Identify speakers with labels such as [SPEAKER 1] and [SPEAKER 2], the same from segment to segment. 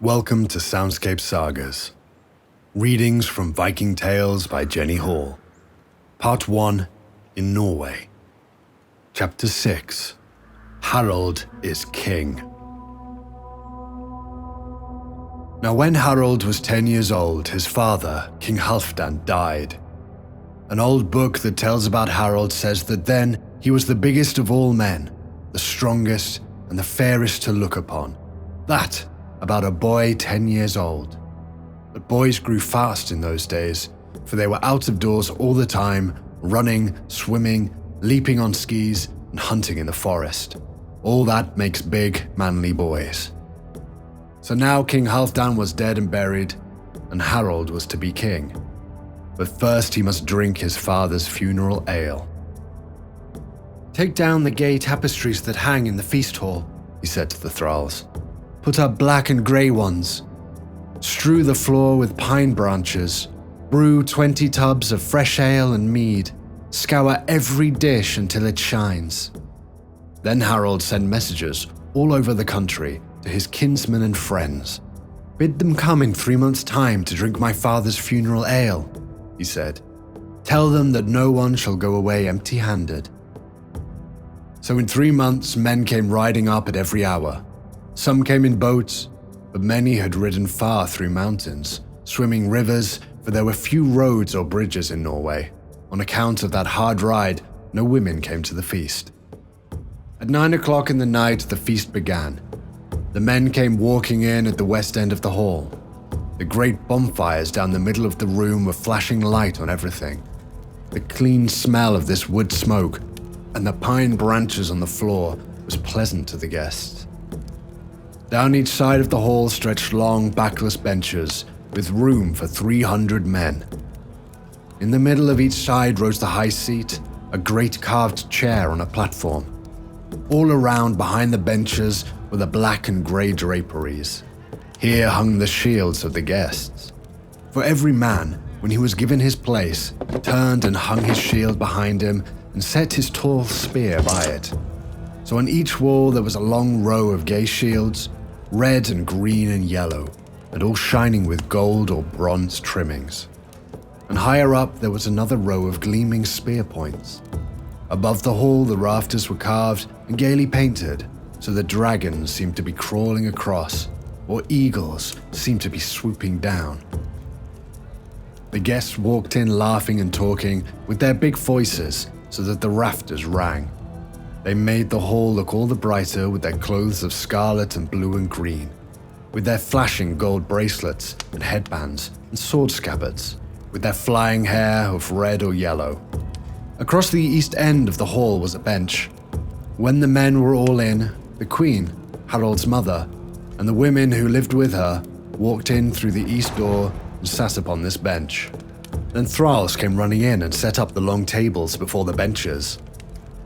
[SPEAKER 1] Welcome to Soundscape Sagas. Readings from Viking Tales by Jennie Hall. Part 1, in Norway. Chapter 6, Harald is King. Now when Harald was 10 years old, his father, King Halfdan, died. An old book that tells about Harald says that then he was the biggest of all men, the strongest and the fairest to look upon. That about a boy 10 years old. But boys grew fast in those days, for they were out of doors all the time, running, swimming, leaping on skis, and hunting in the forest. All that makes big, manly boys. So now King Halfdan was dead and buried, and Harald was to be king. But first he must drink his father's funeral ale. "Take down the gay tapestries that hang in the feast hall," he said to the thralls. "Put up black and grey ones. Strew the floor with pine branches. Brew 20 tubs of fresh ale and mead. Scour every dish until it shines." Then Harald sent messengers all over the country to his kinsmen and friends. "Bid them come in 3 months' time to drink my father's funeral ale," he said. "Tell them that no one shall go away empty-handed." So in 3 months, men came riding up at every hour. Some came in boats, but many had ridden far through mountains, swimming rivers, for there were few roads or bridges in Norway. On account of that hard ride, no women came to the feast. At 9 o'clock in the night, the feast began. The men came walking in at the west end of the hall. The great bonfires down the middle of the room were flashing light on everything. The clean smell of this wood smoke and the pine branches on the floor was pleasant to the guests. Down each side of the hall stretched long, backless benches with room for 300 men. In the middle of each side rose the high seat, a great carved chair on a platform. All around behind the benches were the black and grey draperies. Here hung the shields of the guests. For every man, when he was given his place, turned and hung his shield behind him and set his tall spear by it. So on each wall there was a long row of gay shields, red and green and yellow, and all shining with gold or bronze trimmings. And higher up there was another row of gleaming spear points. Above the hall the rafters were carved and gaily painted, so that dragons seemed to be crawling across, or eagles seemed to be swooping down. The guests walked in laughing and talking with their big voices so that the rafters rang. They made the hall look all the brighter with their clothes of scarlet and blue and green, with their flashing gold bracelets and headbands and sword scabbards, with their flying hair of red or yellow. Across the east end of the hall was a bench. When the men were all in, the queen, Harald's mother, and the women who lived with her walked in through the east door and sat upon this bench. Then thralls came running in and set up the long tables before the benches.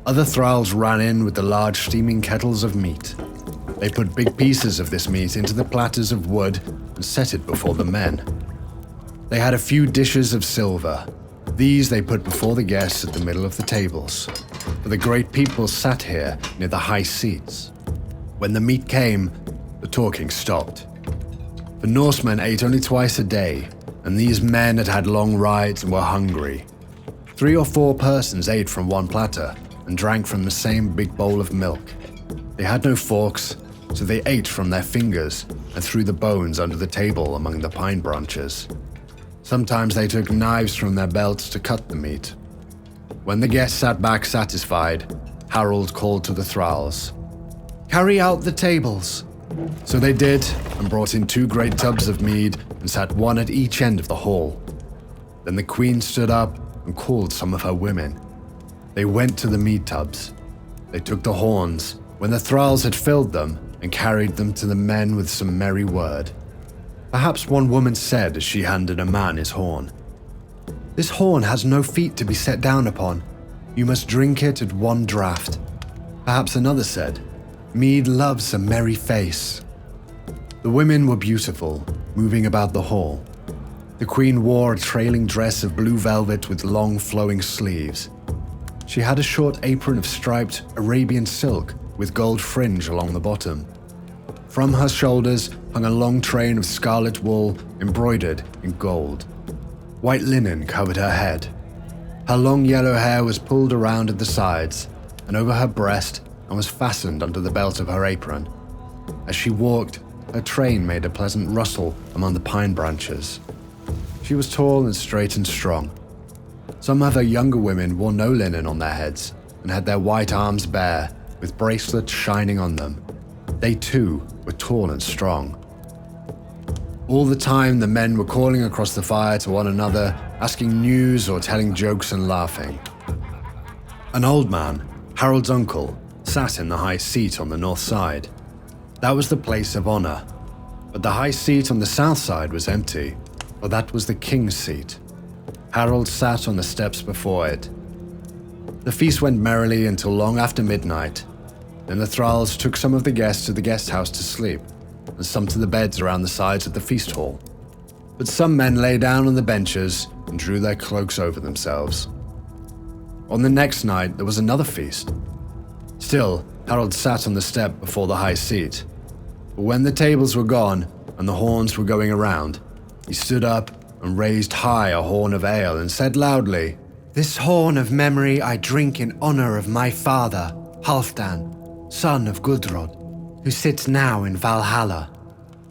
[SPEAKER 1] Other thralls ran in with the large steaming kettles of meat. They put big pieces of this meat into the platters of wood and set it before the men. They had a few dishes of silver. These they put before the guests at the middle of the tables, for the great people sat here near the high seats. When the meat came, the talking stopped. The Norsemen ate only twice a day, and these men had had long rides and were hungry. 3 or 4 persons ate from one platter and drank from the same big bowl of milk. They had no forks, so they ate from their fingers and threw the bones under the table among the pine branches. Sometimes they took knives from their belts to cut the meat. When the guests sat back satisfied, Harald called to the thralls, "Carry out the tables." So they did, and brought in 2 great tubs of mead and sat one at each end of the hall. Then the queen stood up and called some of her women. They went to the mead tubs. They took the horns, when the thralls had filled them, and carried them to the men with some merry word. Perhaps one woman said as she handed a man his horn, "This horn has no feet to be set down upon. You must drink it at one draught." Perhaps another said, "Mead loves a merry face." The women were beautiful, moving about the hall. The queen wore a trailing dress of blue velvet with long flowing sleeves. She had a short apron of striped Arabian silk with gold fringe along the bottom. From her shoulders hung a long train of scarlet wool embroidered in gold. White linen covered her head. Her long yellow hair was pulled around at the sides and over her breast and was fastened under the belt of her apron. As she walked, her train made a pleasant rustle among the pine branches. She was tall and straight and strong. Some of her younger women wore no linen on their heads and had their white arms bare, with bracelets shining on them. They too were tall and strong. All the time the men were calling across the fire to one another, asking news or telling jokes and laughing. An old man, Harald's uncle, sat in the high seat on the north side. That was the place of honor, but the high seat on the south side was empty, for that was the king's seat. Harald sat on the steps before it. The feast went merrily until long after midnight. Then the thralls took some of the guests to the guest house to sleep, and some to the beds around the sides of the feast hall. But some men lay down on the benches and drew their cloaks over themselves. On the next night there was another feast. Still, Harald sat on the step before the high seat. But when the tables were gone and the horns were going around, he stood up and raised high a horn of ale and said loudly, "This horn of memory I drink in honor of my father, Halfdan, son of Gudrod, who sits now in Valhalla,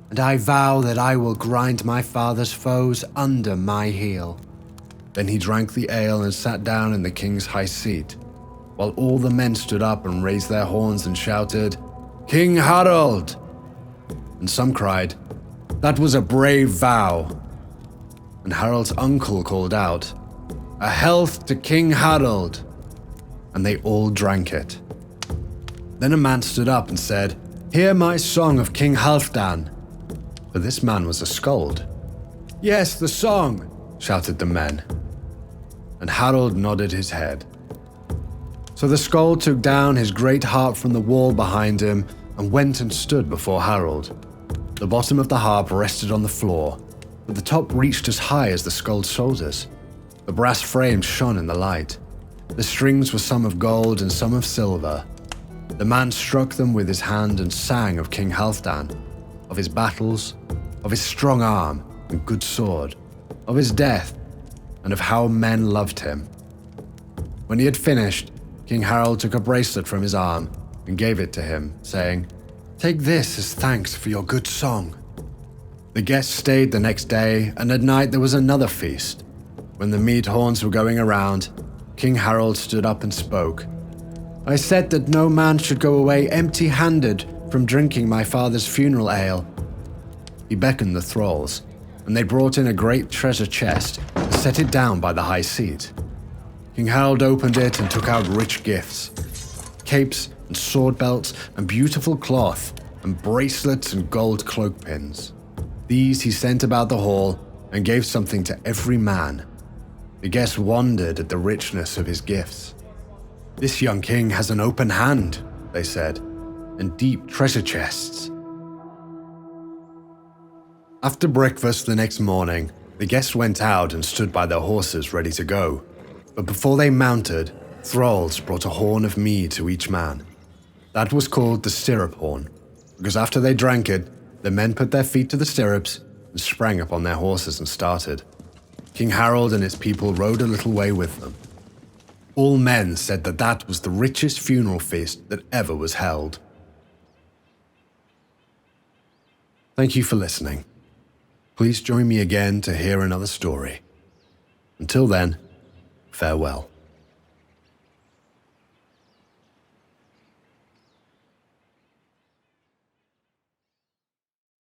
[SPEAKER 1] and I vow that I will grind my father's foes under my heel." Then he drank the ale and sat down in the king's high seat, while all the men stood up and raised their horns and shouted, "King Harald!" And some cried, "That was a brave vow." And Harald's uncle called out, "A health to King Harald!" And they all drank it. Then a man stood up and said, "Hear my song of King Halfdan." For this man was a skald. "Yes, the song," shouted the men. And Harald nodded his head. So the skald took down his great harp from the wall behind him and went and stood before Harald. The bottom of the harp rested on the floor, but the top reached as high as the skald's shoulders. The brass frame shone in the light. The strings were some of gold and some of silver. The man struck them with his hand and sang of King Halfdan, of his battles, of his strong arm and good sword, of his death, and of how men loved him. When he had finished, King Harald took a bracelet from his arm and gave it to him, saying, "Take this as thanks for your good song." The guests stayed the next day, and at night there was another feast. When the mead horns were going around, King Harald stood up and spoke. "I said that no man should go away empty-handed from drinking my father's funeral ale." He beckoned the thralls, and they brought in a great treasure chest and set it down by the high seat. King Harald opened it and took out rich gifts, capes and sword belts and beautiful cloth and bracelets and gold cloak pins. These he sent about the hall and gave something to every man. The guests wondered at the richness of his gifts. "This young king has an open hand," they said, "and deep treasure chests." After breakfast the next morning, the guests went out and stood by their horses ready to go. But before they mounted, thralls brought a horn of mead to each man. That was called the stirrup horn, because after they drank it, the men put their feet to the stirrups and sprang upon their horses and started. King Harald and his people rode a little way with them. All men said that that was the richest funeral feast that ever was held. Thank you for listening. Please join me again to hear another story. Until then, farewell.